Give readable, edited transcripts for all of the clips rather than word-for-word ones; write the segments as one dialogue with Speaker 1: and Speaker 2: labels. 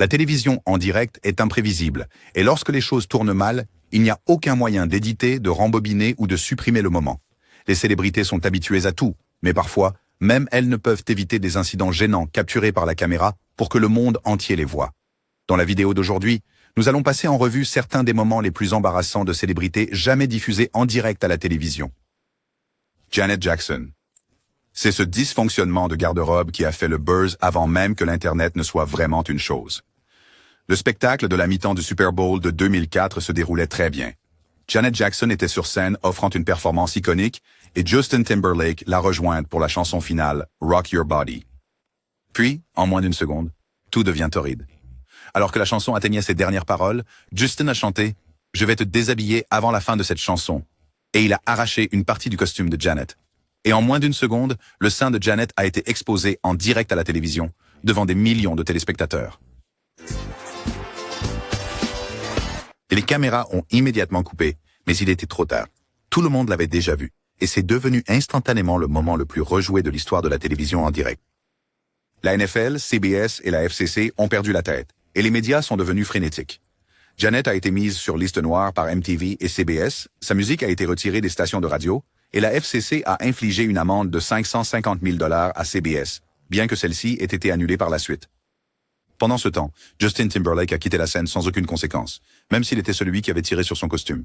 Speaker 1: La télévision en direct est imprévisible, et lorsque les choses tournent mal, il n'y a aucun moyen d'éditer, de rembobiner ou de supprimer le moment. Les célébrités sont habituées à tout, mais parfois, même elles ne peuvent éviter des incidents gênants capturés par la caméra pour que le monde entier les voie. Dans la vidéo d'aujourd'hui, nous allons passer en revue certains des moments les plus embarrassants de célébrités jamais diffusés en direct à la télévision. Janet Jackson. C'est ce dysfonctionnement de garde-robe qui a fait le buzz avant même que l'Internet ne soit vraiment une chose. Le spectacle de la mi-temps du Super Bowl de 2004 se déroulait très bien. Janet Jackson était sur scène offrant une performance iconique et Justin Timberlake l'a rejointe pour la chanson finale Rock Your Body. Puis, en moins d'une seconde, tout devient torride. Alors que la chanson atteignait ses dernières paroles, Justin a chanté « Je vais te déshabiller avant la fin de cette chanson » et il a arraché une partie du costume de Janet. Et en moins d'une seconde, le sein de Janet a été exposé en direct à la télévision, devant des millions de téléspectateurs. Et les caméras ont immédiatement coupé, mais il était trop tard. Tout le monde l'avait déjà vu, et c'est devenu instantanément le moment le plus rejoué de l'histoire de la télévision en direct. La NFL, CBS et la FCC ont perdu la tête, et les médias sont devenus frénétiques. Janet a été mise sur liste noire par MTV et CBS, sa musique a été retirée des stations de radio, et la FCC a infligé une amende de 550 000 $ à CBS, bien que celle-ci ait été annulée par la suite. Pendant ce temps, Justin Timberlake a quitté la scène sans aucune conséquence, même s'il était celui qui avait tiré sur son costume.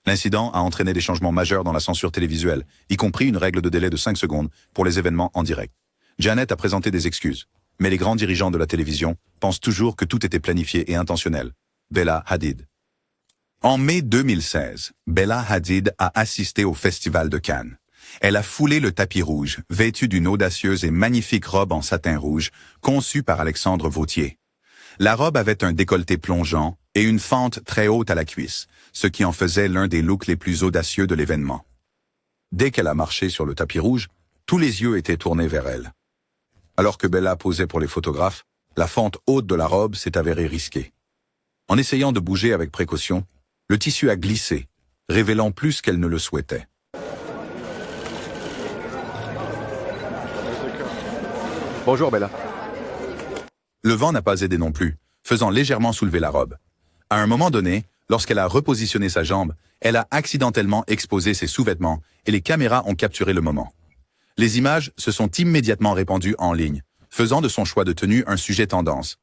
Speaker 1: L'incident a entraîné des changements majeurs dans la censure télévisuelle, y compris une règle de délai de 5 secondes pour les événements en direct. Janet a présenté des excuses, mais les grands dirigeants de la télévision pensent toujours que tout était planifié et intentionnel. Bella Hadid. En mai 2016, Bella Hadid a assisté au Festival de Cannes. Elle a foulé le tapis rouge, vêtue d'une audacieuse et magnifique robe en satin rouge, conçue par Alexandre Vauthier. La robe avait un décolleté plongeant et une fente très haute à la cuisse, ce qui en faisait l'un des looks les plus audacieux de l'événement. Dès qu'elle a marché sur le tapis rouge, tous les yeux étaient tournés vers elle. Alors que Bella posait pour les photographes, la fente haute de la robe s'est avérée risquée. En essayant de bouger avec précaution, le tissu a glissé, révélant plus qu'elle ne le souhaitait.
Speaker 2: Bonjour Bella.
Speaker 1: Le vent n'a pas aidé non plus, faisant légèrement soulever la robe. À un moment donné, lorsqu'elle a repositionné sa jambe, elle a accidentellement exposé ses sous-vêtements et les caméras ont capturé le moment. Les images se sont immédiatement répandues en ligne, faisant de son choix de tenue un sujet tendance.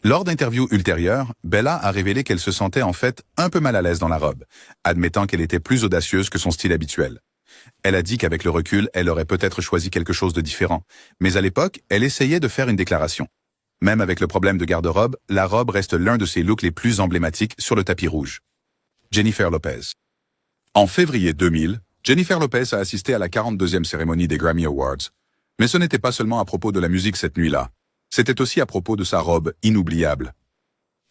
Speaker 1: Lors d'interviews ultérieures, Bella a révélé qu'elle se sentait en fait un peu mal à l'aise dans la robe, admettant qu'elle était plus audacieuse que son style habituel. Elle a dit qu'avec le recul, elle aurait peut-être choisi quelque chose de différent, mais à l'époque, elle essayait de faire une déclaration. Même avec le problème de garde-robe, la robe reste l'un de ses looks les plus emblématiques sur le tapis rouge. Jennifer Lopez. En février 2000, Jennifer Lopez a assisté à la 42e cérémonie des Grammy Awards. Mais ce n'était pas seulement à propos de la musique cette nuit-là. C'était aussi à propos de sa robe inoubliable.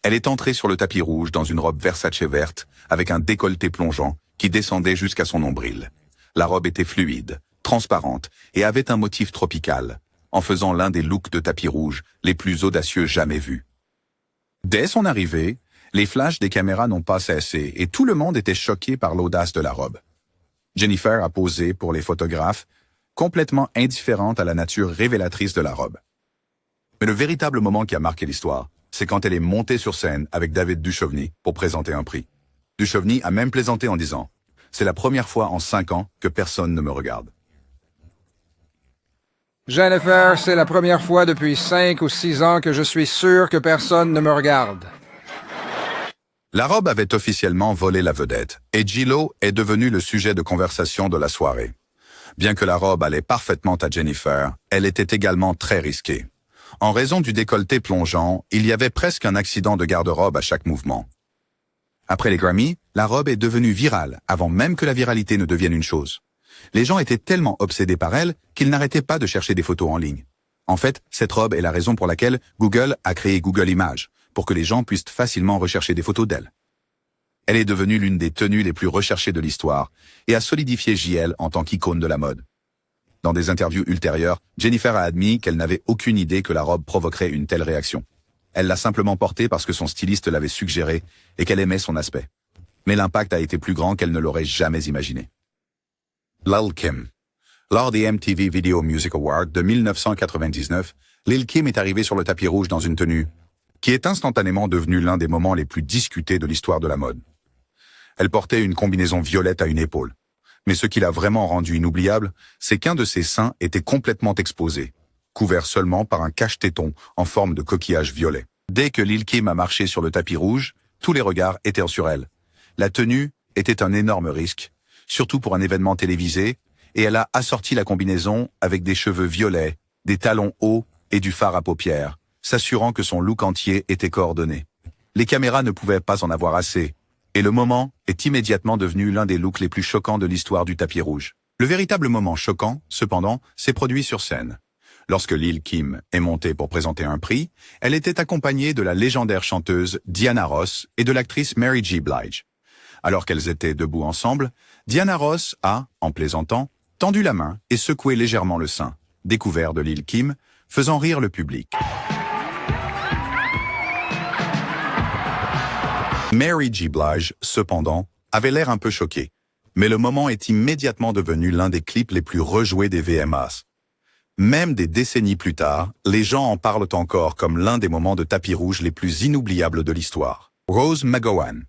Speaker 1: Elle est entrée sur le tapis rouge dans une robe Versace verte, avec un décolleté plongeant qui descendait jusqu'à son nombril. La robe était fluide, transparente et avait un motif tropical, en faisant l'un des looks de tapis rouge les plus audacieux jamais vus. Dès son arrivée, les flashs des caméras n'ont pas cessé et tout le monde était choqué par l'audace de la robe. Jennifer a posé pour les photographes, complètement indifférente à la nature révélatrice de la robe. Mais le véritable moment qui a marqué l'histoire, c'est quand elle est montée sur scène avec David Duchovny pour présenter un prix. Duchovny a même plaisanté en disant « C'est la première fois en 5 ans que personne ne me regarde. »
Speaker 3: Jennifer, c'est la première fois depuis 5 ou 6 ans que je suis sûr que personne ne me regarde.
Speaker 1: La robe avait officiellement volé la vedette, et J-Lo est devenue le sujet de conversation de la soirée. Bien que la robe allait parfaitement à Jennifer, elle était également très risquée. En raison du décolleté plongeant, il y avait presque un accident de garde-robe à chaque mouvement. Après les Grammy, la robe est devenue virale, avant même que la viralité ne devienne une chose. Les gens étaient tellement obsédés par elle qu'ils n'arrêtaient pas de chercher des photos en ligne. En fait, cette robe est la raison pour laquelle Google a créé Google Images, pour que les gens puissent facilement rechercher des photos d'elle. Elle est devenue l'une des tenues les plus recherchées de l'histoire et a solidifié JL en tant qu'icône de la mode. Dans des interviews ultérieures, Jennifer a admis qu'elle n'avait aucune idée que la robe provoquerait une telle réaction. Elle l'a simplement portée parce que son styliste l'avait suggéré et qu'elle aimait son aspect. Mais l'impact a été plus grand qu'elle ne l'aurait jamais imaginé. Lil Kim. Lors des MTV Video Music Awards de 1999, Lil Kim est arrivée sur le tapis rouge dans une tenue qui est instantanément devenu l'un des moments les plus discutés de l'histoire de la mode. Elle portait une combinaison violette à une épaule. Mais ce qui l'a vraiment rendu inoubliable, c'est qu'un de ses seins était complètement exposé, couvert seulement par un cache-téton en forme de coquillage violet. Dès que Lil' Kim a marché sur le tapis rouge, tous les regards étaient sur elle. La tenue était un énorme risque, surtout pour un événement télévisé, et elle a assorti la combinaison avec des cheveux violets, des talons hauts et du fard à paupières, s'assurant que son look entier était coordonné. Les caméras ne pouvaient pas en avoir assez, et le moment est immédiatement devenu l'un des looks les plus choquants de l'histoire du tapis rouge. Le véritable moment choquant, cependant, s'est produit sur scène. Lorsque Lil' Kim est montée pour présenter un prix, elle était accompagnée de la légendaire chanteuse Diana Ross et de l'actrice Mary J. Blige. Alors qu'elles étaient debout ensemble, Diana Ross a, en plaisantant, tendu la main et secoué légèrement le sein, découvert de Lil' Kim, faisant rire le public. Mary J. Blige, cependant, avait l'air un peu choquée. Mais le moment est immédiatement devenu l'un des clips les plus rejoués des VMAs. Même des décennies plus tard, les gens en parlent encore comme l'un des moments de tapis rouge les plus inoubliables de l'histoire. Rose McGowan.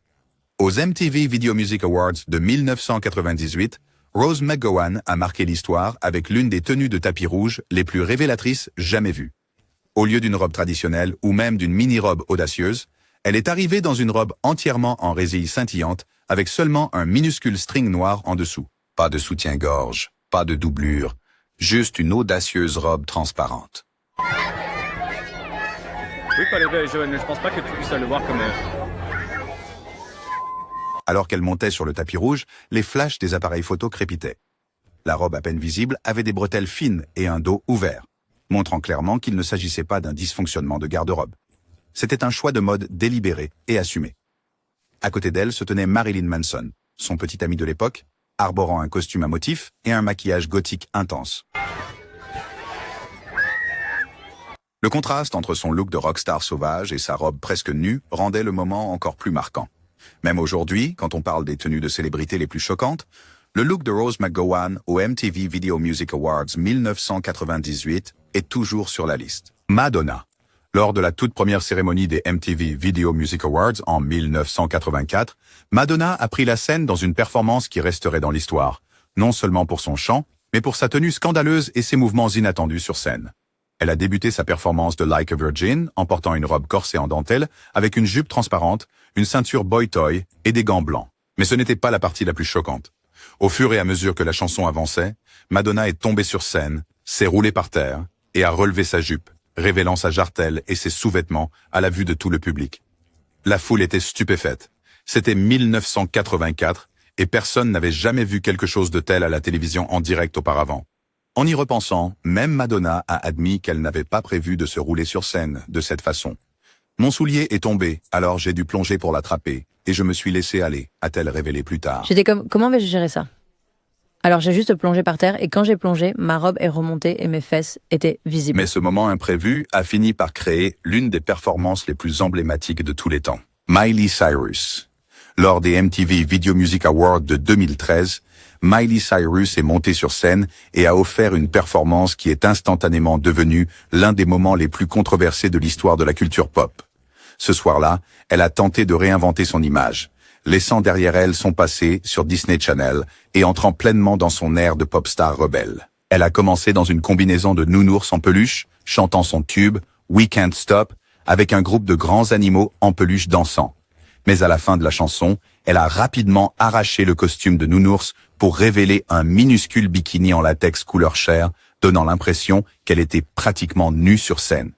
Speaker 1: Aux MTV Video Music Awards de 1998, Rose McGowan a marqué l'histoire avec l'une des tenues de tapis rouge les plus révélatrices jamais vues. Au lieu d'une robe traditionnelle ou même d'une mini-robe audacieuse, elle est arrivée dans une robe entièrement en résille scintillante avec seulement un minuscule string noir en dessous. Pas de soutien-gorge, pas de doublure, juste une audacieuse robe transparente.
Speaker 4: Oui, je pense pas que tu puisses le voir comme...
Speaker 1: Alors qu'elle montait sur le tapis rouge, les flashs des appareils photo crépitaient. La robe à peine visible avait des bretelles fines et un dos ouvert, montrant clairement qu'il ne s'agissait pas d'un dysfonctionnement de garde-robe. C'était un choix de mode délibéré et assumé. À côté d'elle se tenait Marilyn Manson, son petit ami de l'époque, arborant un costume à motifs et un maquillage gothique intense. Le contraste entre son look de rockstar sauvage et sa robe presque nue rendait le moment encore plus marquant. Même aujourd'hui, quand on parle des tenues de célébrités les plus choquantes, le look de Rose McGowan au MTV Video Music Awards 1998 est toujours sur la liste. Madonna. Lors de la toute première cérémonie des MTV Video Music Awards en 1984, Madonna a pris la scène dans une performance qui resterait dans l'histoire, non seulement pour son chant, mais pour sa tenue scandaleuse et ses mouvements inattendus sur scène. Elle a débuté sa performance de Like a Virgin en portant une robe corsée en dentelle avec une jupe transparente, une ceinture boy toy et des gants blancs. Mais ce n'était pas la partie la plus choquante. Au fur et à mesure que la chanson avançait, Madonna est tombée sur scène, s'est roulée par terre et a relevé sa jupe, révélant sa jarretelle et ses sous-vêtements à la vue de tout le public. La foule était stupéfaite. C'était 1984 et personne n'avait jamais vu quelque chose de tel à la télévision en direct auparavant. En y repensant, même Madonna a admis qu'elle n'avait pas prévu de se rouler sur scène de cette façon. Mon soulier est tombé, alors j'ai dû plonger pour l'attraper, et je me suis laissé aller, a-t-elle révélé plus tard.
Speaker 5: J'étais comme, comment vais-je gérer ça? Alors j'ai juste plongé par terre, et quand j'ai plongé, ma robe est remontée et mes fesses étaient visibles.
Speaker 1: Mais ce moment imprévu a fini par créer l'une des performances les plus emblématiques de tous les temps. Miley Cyrus. Lors des MTV Video Music Awards de 2013, Miley Cyrus est montée sur scène et a offert une performance qui est instantanément devenue l'un des moments les plus controversés de l'histoire de la culture pop. Ce soir-là, elle a tenté de réinventer son image, laissant derrière elle son passé sur Disney Channel et entrant pleinement dans son air de pop star rebelle. Elle a commencé dans une combinaison de nounours en peluche, chantant son tube « We Can't Stop » avec un groupe de grands animaux en peluche dansant. Mais à la fin de la chanson, elle a rapidement arraché le costume de nounours pour révéler un minuscule bikini en latex couleur chair, donnant l'impression qu'elle était pratiquement nue sur scène.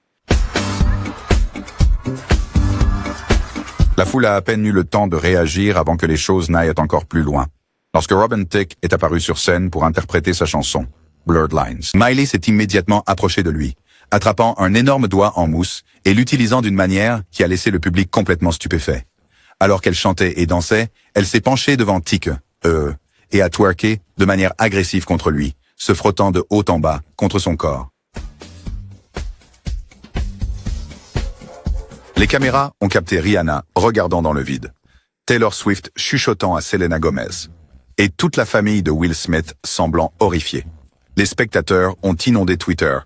Speaker 1: La foule a à peine eu le temps de réagir avant que les choses n'aillent encore plus loin. Lorsque Robin Thicke est apparu sur scène pour interpréter sa chanson, Blurred Lines, Miley s'est immédiatement approchée de lui, attrapant un énorme doigt en mousse et l'utilisant d'une manière qui a laissé le public complètement stupéfait. Alors qu'elle chantait et dansait, elle s'est penchée devant Thicke, et a twerké de manière agressive contre lui, se frottant de haut en bas contre son corps. Les caméras ont capté Rihanna regardant dans le vide, Taylor Swift chuchotant à Selena Gomez, et toute la famille de Will Smith semblant horrifiée. Les spectateurs ont inondé Twitter,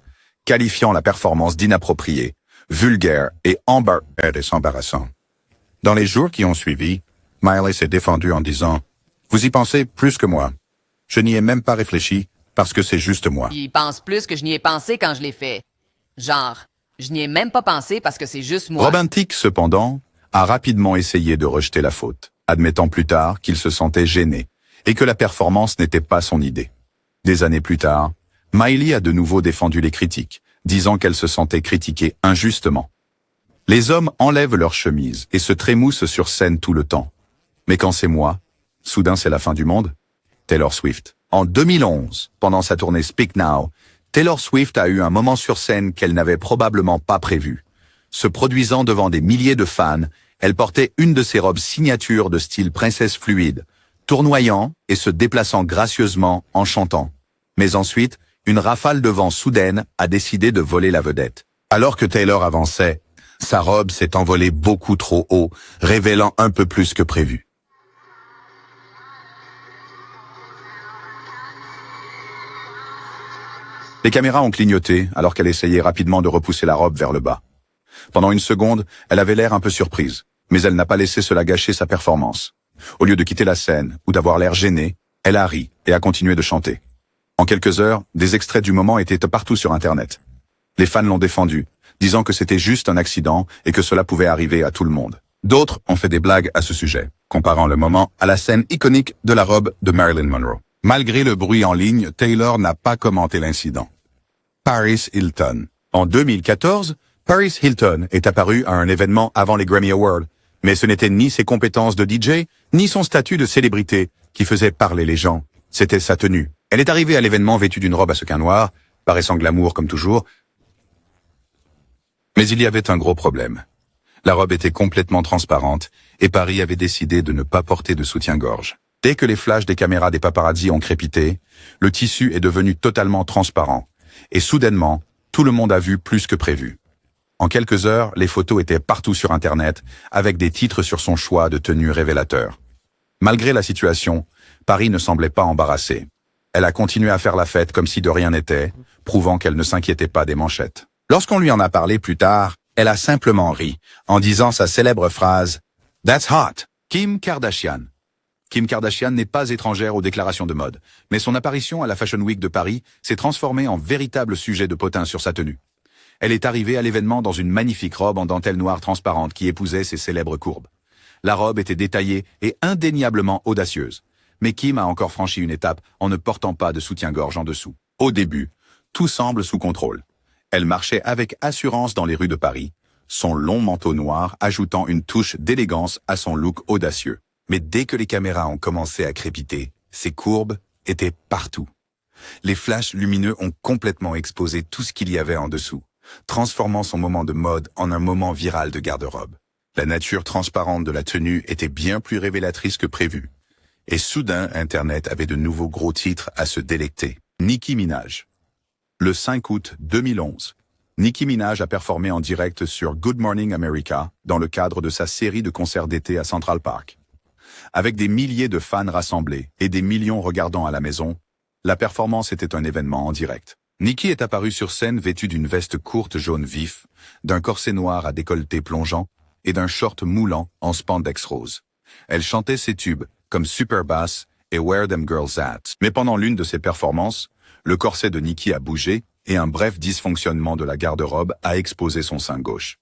Speaker 1: qualifiant la performance d'inappropriée, vulgaire et embarrassant. Dans les jours qui ont suivi, Miley s'est défendue en disant « Vous y pensez plus que moi. Je n'y ai même pas réfléchi parce que c'est juste moi. »
Speaker 6: Il pense plus que je n'y ai pensé quand je l'ai fait. Genre, je n'y ai même pas pensé parce que c'est juste moi.
Speaker 1: Robin Thicke, cependant, a rapidement essayé de rejeter la faute, admettant plus tard qu'il se sentait gêné et que la performance n'était pas son idée. Des années plus tard, Miley a de nouveau défendu les critiques, disant qu'elle se sentait critiquée injustement. Les hommes enlèvent leurs chemises et se trémoussent sur scène tout le temps. Mais quand c'est moi, soudain c'est la fin du monde. Taylor Swift. En 2011, pendant sa tournée Speak Now, Taylor Swift a eu un moment sur scène qu'elle n'avait probablement pas prévu. Se produisant devant des milliers de fans, elle portait une de ses robes signature de style princesse fluide, tournoyant et se déplaçant gracieusement en chantant. Mais ensuite, une rafale de vent soudaine a décidé de voler la vedette. Alors que Taylor avançait, sa robe s'est envolée beaucoup trop haut, révélant un peu plus que prévu. Les caméras ont clignoté alors qu'elle essayait rapidement de repousser la robe vers le bas. Pendant une seconde, elle avait l'air un peu surprise, mais elle n'a pas laissé cela gâcher sa performance. Au lieu de quitter la scène ou d'avoir l'air gênée, elle a ri et a continué de chanter. En quelques heures, des extraits du moment étaient partout sur Internet. Les fans l'ont défendue, disant que c'était juste un accident et que cela pouvait arriver à tout le monde. D'autres ont fait des blagues à ce sujet, comparant le moment à la scène iconique de la robe de Marilyn Monroe. Malgré le bruit en ligne, Taylor n'a pas commenté l'incident. Paris Hilton. En 2014, Paris Hilton est apparu à un événement avant les Grammy Awards, mais ce n'était ni ses compétences de DJ, ni son statut de célébrité qui faisait parler les gens. C'était sa tenue. Elle est arrivée à l'événement vêtue d'une robe à sequins noirs, paraissant glamour comme toujours. Mais il y avait un gros problème. La robe était complètement transparente et Paris avait décidé de ne pas porter de soutien-gorge. Dès que les flashs des caméras des paparazzi ont crépité, le tissu est devenu totalement transparent. Et soudainement, tout le monde a vu plus que prévu. En quelques heures, les photos étaient partout sur Internet, avec des titres sur son choix de tenue révélateur. Malgré la situation, Paris ne semblait pas embarrassée. Elle a continué à faire la fête comme si de rien n'était, prouvant qu'elle ne s'inquiétait pas des manchettes. Lorsqu'on lui en a parlé plus tard, elle a simplement ri, en disant sa célèbre phrase « That's hot !» Kim Kardashian. Kim Kardashian n'est pas étrangère aux déclarations de mode, mais son apparition à la Fashion Week de Paris s'est transformée en véritable sujet de potin sur sa tenue. Elle est arrivée à l'événement dans une magnifique robe en dentelle noire transparente qui épousait ses célèbres courbes. La robe était détaillée et indéniablement audacieuse. Mais Kim a encore franchi une étape en ne portant pas de soutien-gorge en dessous. Au début, tout semble sous contrôle. Elle marchait avec assurance dans les rues de Paris, son long manteau noir ajoutant une touche d'élégance à son look audacieux. Mais dès que les caméras ont commencé à crépiter, ses courbes étaient partout. Les flashs lumineux ont complètement exposé tout ce qu'il y avait en dessous, transformant son moment de mode en un moment viral de garde-robe. La nature transparente de la tenue était bien plus révélatrice que prévu. Et soudain, Internet avait de nouveaux gros titres à se délecter. Nicki Minaj. Le 5 août 2011, Nicki Minaj a performé en direct sur Good Morning America dans le cadre de sa série de concerts d'été à Central Park. Avec des milliers de fans rassemblés et des millions regardant à la maison, la performance était un événement en direct. Nicki est apparue sur scène vêtue d'une veste courte jaune vif, d'un corset noir à décolleté plongeant et d'un short moulant en spandex rose. Elle chantait ses tubes comme Super Bass et Where Them Girls At. Mais pendant l'une de ses performances, le corset de Nicki a bougé et un bref dysfonctionnement de la garde-robe a exposé son sein gauche.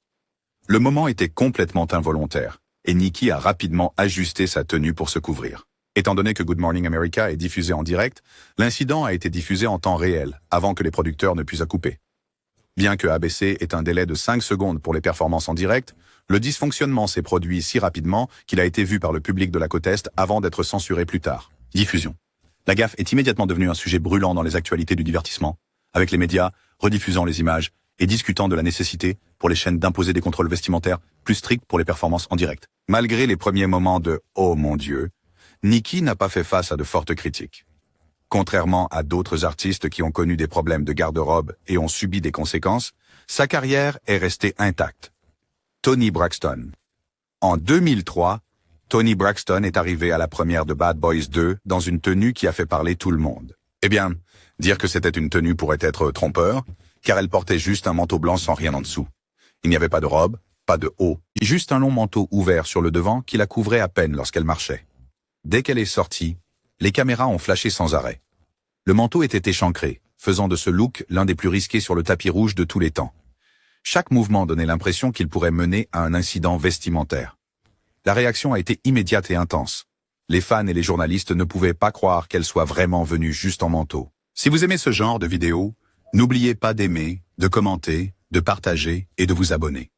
Speaker 1: Le moment était complètement involontaire et Nicki a rapidement ajusté sa tenue pour se couvrir. Étant donné que Good Morning America est diffusé en direct, l'incident a été diffusé en temps réel, avant que les producteurs ne puissent à couper. Bien que ABC ait un délai de 5 secondes pour les performances en direct, le dysfonctionnement s'est produit si rapidement qu'il a été vu par le public de la côte Est avant d'être censuré plus tard. Diffusion. La gaffe est immédiatement devenue un sujet brûlant dans les actualités du divertissement, avec les médias rediffusant les images et discutant de la nécessité pour les chaînes d'imposer des contrôles vestimentaires plus stricts pour les performances en direct. Malgré les premiers moments de « Oh mon Dieu », Nicki n'a pas fait face à de fortes critiques. Contrairement à d'autres artistes qui ont connu des problèmes de garde-robe et ont subi des conséquences, sa carrière est restée intacte. Toni Braxton. En 2003, Toni Braxton est arrivée à la première de Bad Boys 2 dans une tenue qui a fait parler tout le monde. Eh bien, dire que c'était une tenue pourrait être trompeur, car elle portait juste un manteau blanc sans rien en dessous. Il n'y avait pas de robe, pas de haut, juste un long manteau ouvert sur le devant qui la couvrait à peine lorsqu'elle marchait. Dès qu'elle est sortie, les caméras ont flashé sans arrêt. Le manteau était échancré, faisant de ce look l'un des plus risqués sur le tapis rouge de tous les temps. Chaque mouvement donnait l'impression qu'il pourrait mener à un incident vestimentaire. La réaction a été immédiate et intense. Les fans et les journalistes ne pouvaient pas croire qu'elle soit vraiment venue juste en manteau. Si vous aimez ce genre de vidéo, n'oubliez pas d'aimer, de commenter, de partager et de vous abonner.